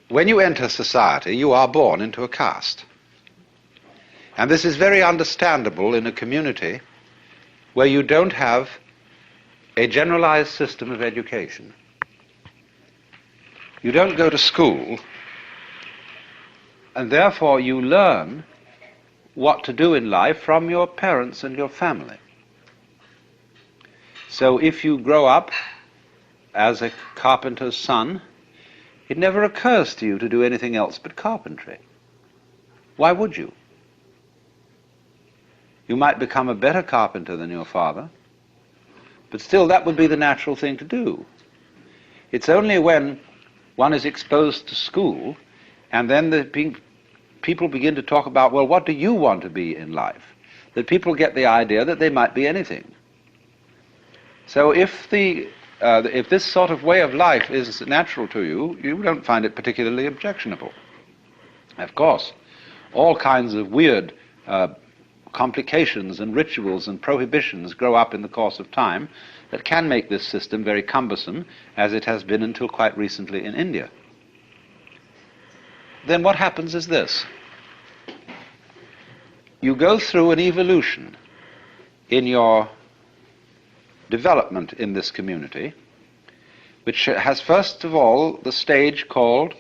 when you enter society, you are born into a caste. And this is very understandable in a community where you don't have a generalized system of education. You don't go to school, and therefore you learn what to do in life from your parents and your family. So if you grow up as a carpenter's son, it never occurs to you to do anything else but carpentry. Why would you? You might become a better carpenter than your father, but still that would be the natural thing to do. It's only when one is exposed to school and then people begin to talk about, well, what do you want to be in life, that people get the idea that they might be anything. So if this sort of way of life is natural to you, you don't find it particularly objectionable. Of course, all kinds of weird complications and rituals and prohibitions grow up in the course of time that can make this system very cumbersome, as it has been until quite recently in India. Then what happens is this. You go through an evolution in your development in this community, which has first of all the stage called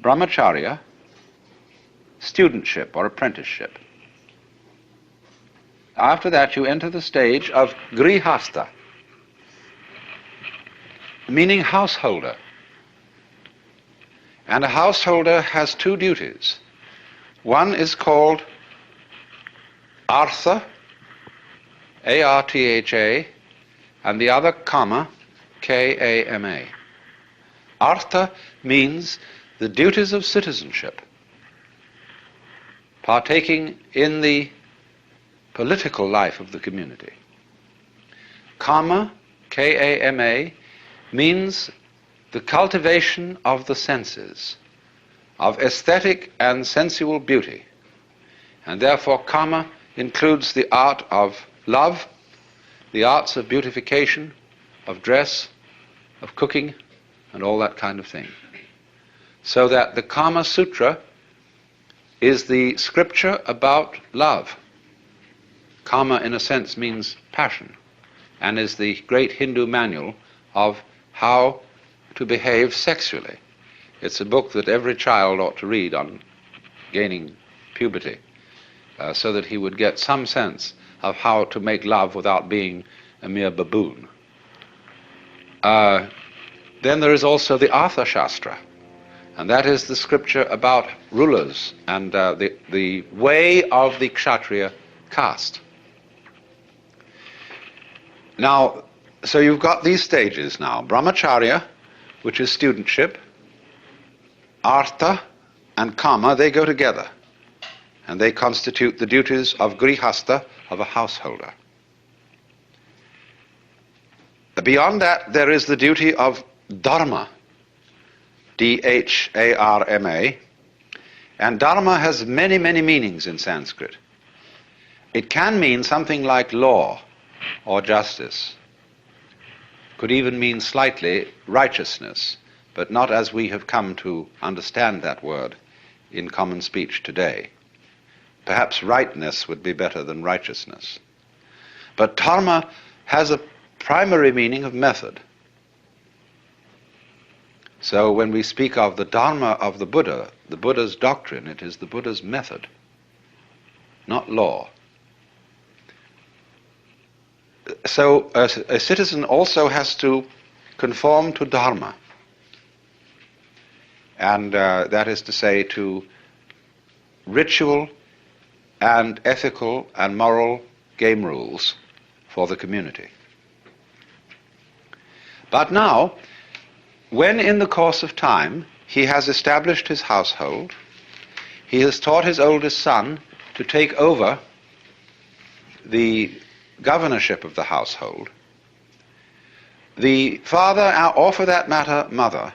brahmacharya, studentship or apprenticeship. After that you enter the stage of grihastha, meaning householder. And a householder has two duties. One is called artha, A-R-T-H-A, and the other kama, K-A-M-A. Artha means the duties of citizenship, partaking in the political life of the community. Kama, K-A-M-A, means the cultivation of the senses, of aesthetic and sensual beauty. And therefore kama includes the art of love, the arts of beautification, of dress, of cooking, and all that kind of thing. So that the Kama Sutra is the scripture about love. Kama, in a sense, means passion, and is the great Hindu manual of how to behave sexually. It's a book that every child ought to read on gaining puberty, so that he would get some sense of how to make love without being a mere baboon. Then there is also the Artha Shastra, and that is the scripture about rulers and the way of the Kshatriya caste. Now, so you've got these stages now. Brahmacharya, which is studentship, Artha and Kama, they go together, and they constitute the duties of grihastha, of a householder. Beyond that, there is the duty of dharma, D-H-A-R-M-A, and dharma has many, many meanings in Sanskrit. It can mean something like law or justice. Could even mean slightly righteousness, but not as we have come to understand that word in common speech today. Perhaps rightness would be better than righteousness. But dharma has a primary meaning of method. So when we speak of the dharma of the Buddha's doctrine, it is the Buddha's method, not law. So a citizen also has to conform to dharma, and that is to say to ritual and ethical and moral game rules for the community. But now, when in the course of time he has established his household, he has taught his oldest son to take over the governorship of the household, the father, or for that matter mother,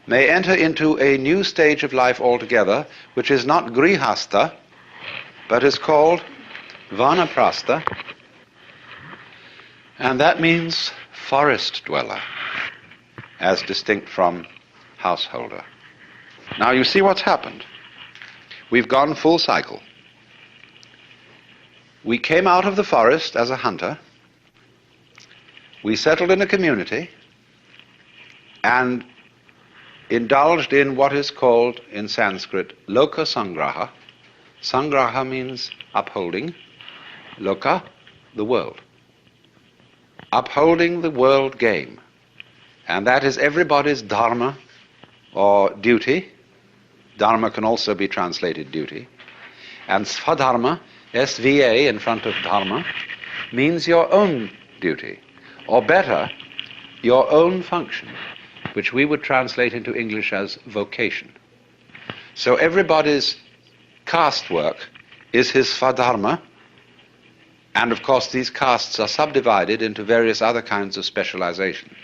may enter into a new stage of life altogether, which is not grihastha, but is called vanaprastha, and that means forest dweller, as distinct from householder. Now you see what's happened. We've gone full cycle. We came out of the forest as a hunter. We settled in a community and indulged in what is called in Sanskrit loka sangraha. Sangraha means upholding. Loka, the world. Upholding the world game. And that is everybody's dharma or duty. Dharma can also be translated duty. And svadharma, SVA in front of dharma, means your own duty. Or better, your own function, which we would translate into English as vocation. So everybody's caste work is his svadharma, and of course these castes are subdivided into various other kinds of specializations.